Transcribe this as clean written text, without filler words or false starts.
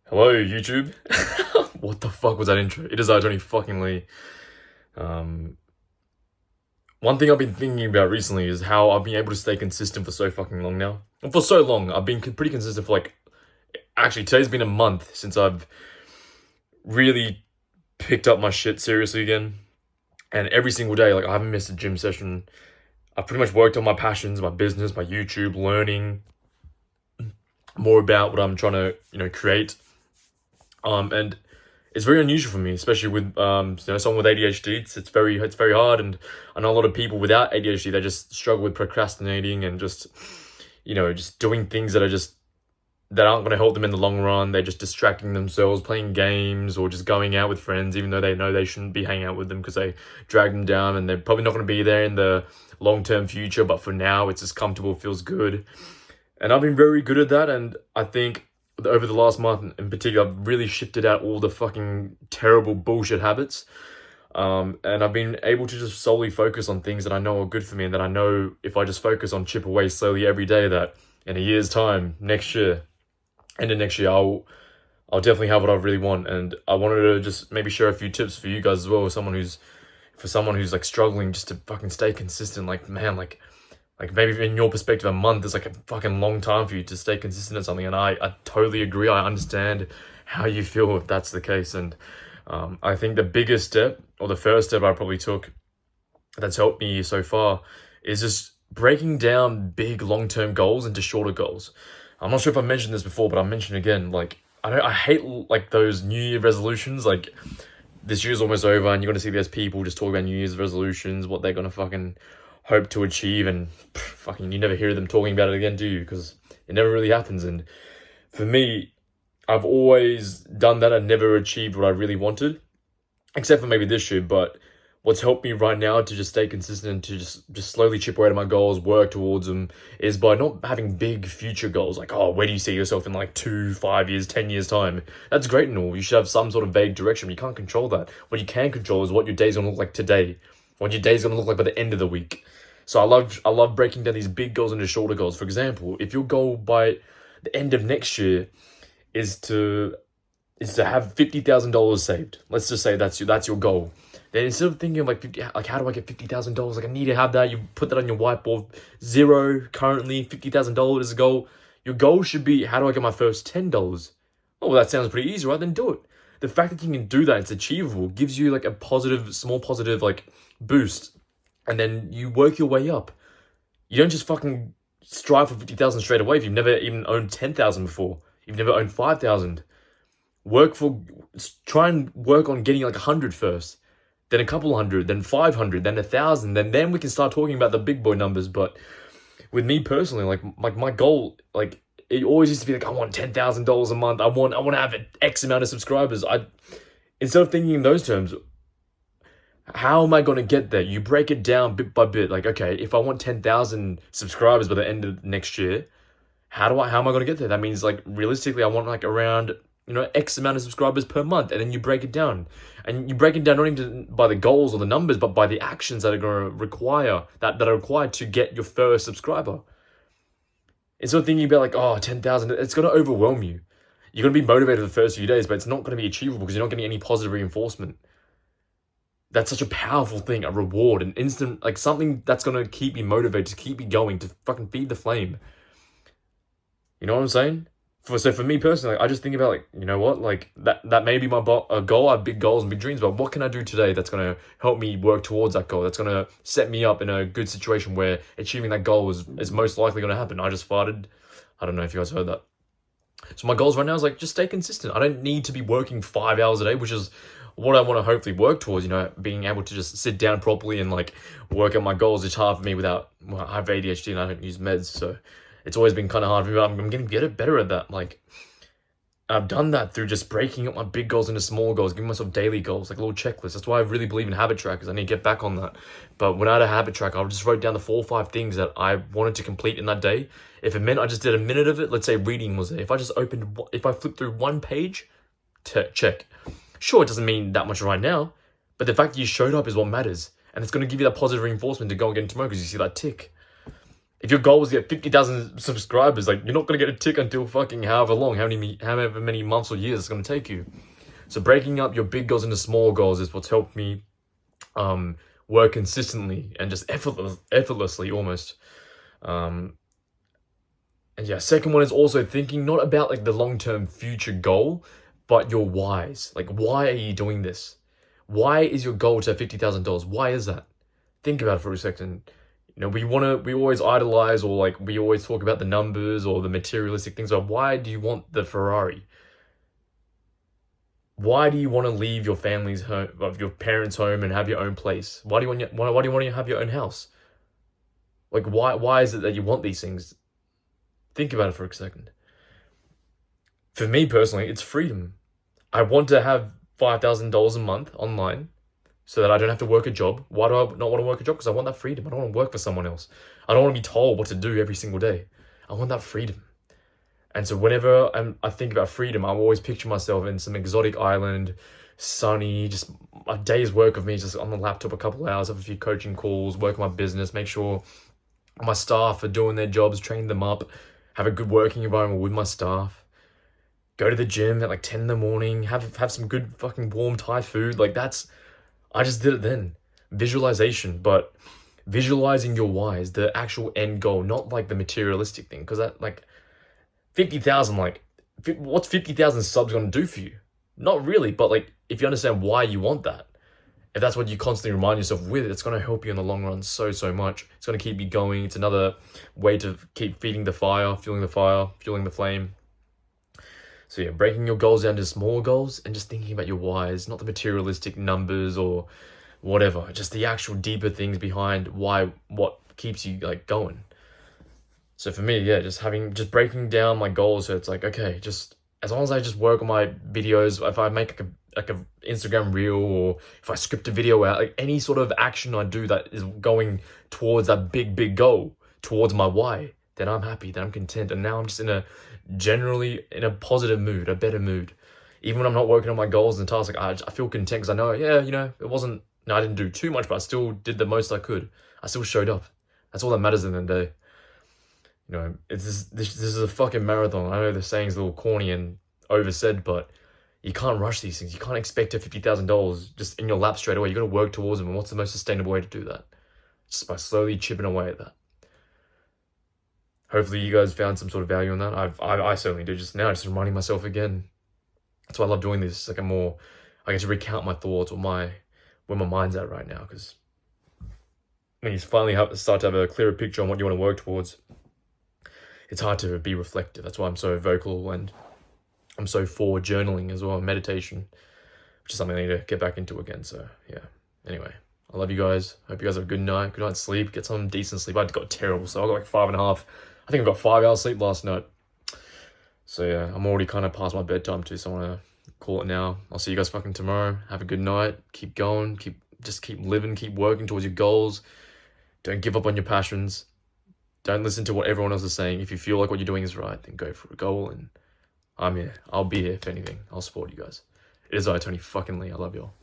Hello, YouTube. What the fuck was that intro? It is Johnny fucking Lee. One thing I've been thinking about recently is how I've been able to stay consistent for so fucking long now. And for so long, I've been pretty consistent for actually, today's been a month since I've really picked up my shit seriously again. And every single day, I haven't missed a gym session. I've pretty much worked on my passions, my business, my YouTube, learning more about what I'm trying to, create. And it's very unusual for me, especially with someone with ADHD. It's very hard, and I know a lot of people without ADHD, they just struggle with procrastinating and just doing things that aren't going to help them in the long run. They're just distracting themselves, playing games or just going out with friends, even though they know they shouldn't be hanging out with them because they drag them down, and they're probably not going to be there in the long-term future. But for now, it's just comfortable, feels good, and I've been very good at that. And I think over the last month in particular, I've really shifted out all the fucking terrible bullshit habits. And I've been able to just solely focus on things that I know are good for me, and that I know if I just focus on, chip away slowly every day, that in a year's time, next year, I'll definitely have what I really want. And I wanted to just maybe share a few tips for you guys as well, for someone who's struggling just to fucking stay consistent. Maybe in your perspective, a month is a fucking long time for you to stay consistent at something. And I totally agree. I understand how you feel if that's the case. And I think the biggest step, or the first step I probably took that's helped me so far, is just breaking down big long-term goals into shorter goals. I'm not sure if I mentioned this before, but I'll mention it again. I hate those New Year resolutions. This year's almost over, and you're gonna see there's people just talking about New Year's resolutions, what they're gonna fucking hope to achieve, and you never hear them talking about it again, do you? Because it never really happens. And for me, I've always done that and never achieved what I really wanted, except for maybe this year. But what's helped me right now to just stay consistent and to just slowly chip away at my goals, work towards them, is by not having big future goals. Where do you see yourself in 2, 5 years, 10 years time? That's great and all. You should have some sort of vague direction, but you can't control that. What you can control is what your day's gonna look like today, what your day's gonna look like by the end of the week. So I love breaking down these big goals into shorter goals. For example, if your goal by the end of next year is to have $50,000 saved, let's just say that's your goal. Then instead of thinking how do I get $50,000? I need to have that. You put that on your whiteboard. Zero currently, $50,000 is a goal. Your goal should be, how do I get my first $10? Oh, well, that sounds pretty easy, right? Then do it. The fact that you can do that, it's achievable, gives you a small positive boost. And then you work your way up. You don't just fucking strive for 50,000 straight away if you've never even owned 10,000 before. You've never owned 5,000. Try and work on getting 100 first, then a couple hundred, then 500, then 1,000. Then we can start talking about the big boy numbers. But with me personally, my goal, it always used to be I want $10,000 a month. I want to have X amount of subscribers. Instead of thinking in those terms, how am I going to get there? You break it down bit by bit. Okay, if I want 10,000 subscribers by the end of next year, how am I going to get there? That means realistically, I want around, X amount of subscribers per month. And then you break it down. And you break it down not even by the goals or the numbers, but by the actions that are going to require, that are required to get your first subscriber. Instead of thinking about 10,000, it's going to overwhelm you. You're going to be motivated the first few days, but it's not going to be achievable because you're not getting any positive reinforcement. That's such a powerful thing, a reward, an instant, something that's going to keep you motivated, to keep you going, to fucking feed the flame. You know what I'm saying? So for me personally, I just think about, that may be my goal. I have big goals and big dreams, but what can I do today that's going to help me work towards that goal? That's going to set me up in a good situation where achieving that goal is most likely going to happen. I just farted. I don't know if you guys heard that. So my goals right now is just stay consistent. I don't need to be working 5 hours a day, which is what I want to hopefully work towards, being able to just sit down properly and work at my goals. It's hard for me I have ADHD and I don't use meds, so it's always been kind of hard for me, but I'm getting better at that. I've done that through just breaking up my big goals into small goals, giving myself daily goals, little checklists. That's why I really believe in habit trackers. I need to get back on that. But when I had a habit tracker, I just wrote down the 4 or 5 things that I wanted to complete in that day. If it meant I just did a minute of it, let's say reading was there. If I flipped through one page, check. Sure, it doesn't mean that much right now, but the fact that you showed up is what matters. And it's going to give you that positive reinforcement to go again tomorrow because you see that tick. If your goal was to get 50,000 subscribers, like, you're not going to get a tick until fucking however long, however many months or years it's going to take you. So breaking up your big goals into small goals is what's helped me work consistently and just effortlessly almost. And yeah, second one is also thinking not about like the long-term future goal, but your whys. Like, why are you doing this? Why is your goal to have $50,000? Why is that? Think about it for a second. You know, we always idolize, or like we always talk about the numbers or the materialistic things, but why do you want the Ferrari? Why do you want to leave your family's home, of your parents' home, and have your own place? Why do you want to have your own house? Like, why is it that you want these things? Think about it for a second. For me personally, it's freedom. I want to have $5,000 a month online so that I don't have to work a job. Why do I not want to work a job? Because I want that freedom. I don't want to work for someone else. I don't want to be told what to do every single day. I want that freedom. And so whenever I think about freedom, I always picture myself in some exotic island, sunny, just a day's work of me just on the laptop, a couple of hours, have a few coaching calls, work on my business, make sure my staff are doing their jobs, train them up, have a good working environment with my staff, go to the gym at like 10 in the morning, have some good fucking warm Thai food. Like, I just did it then. Visualization, but visualizing your whys, the actual end goal, not like the materialistic thing. Because that, like, 50,000, like, what's 50,000 subs going to do for you? Not really, but like, if you understand why you want that, if that's what you constantly remind yourself with, it's going to help you in the long run so much. It's going to keep you going. It's another way to keep feeding the fire, fueling the flame. So yeah, breaking your goals down to small goals and just thinking about your whys, not the materialistic numbers or whatever, just the actual deeper things behind what keeps you like going. So for me, yeah, just breaking down my goals. So it's like, okay, just as long as I just work on my videos, if I make like a Instagram reel, or if I script a video out, like any sort of action I do that is going towards that big goal, towards my why, then I'm happy, then I'm content. And now I'm just generally in a positive mood, a better mood. Even when I'm not working on my goals and tasks, like I feel content because I know, yeah, you know, I didn't do too much, but I still did the most I could. I still showed up. That's all that matters in the day. You know, this is a fucking marathon. I know the saying's a little corny and oversaid, but you can't rush these things. You can't expect a $50,000 just in your lap straight away. You got to work towards them. And what's the most sustainable way to do that? Just by slowly chipping away at that. Hopefully you guys found some sort of value in that. I certainly do. Just now, just reminding myself again. That's why I love doing this. It's like I get to recount my thoughts or where my mind's at right now. Because when you finally start to have a clearer picture on what you want to work towards, it's hard to be reflective. That's why I'm so vocal, and I'm so for journaling as well, meditation, which is something I need to get back into again. So yeah. Anyway, I love you guys. Hope you guys have a good night's sleep. Get some decent sleep. I got terrible, so I got like 5.5. I think I got 5 hours sleep last night. So yeah, I'm already kind of past my bedtime too, so I want to call it now. I'll see you guys fucking tomorrow. Have a good night. Keep going. Keep living. Keep working towards your goals. Don't give up on your passions. Don't listen to what everyone else is saying. If you feel like what you're doing is right, then go for a goal. And I'm here. I'll be here if anything. I'll support you guys. It is I, Tony fucking Lee. I love y'all.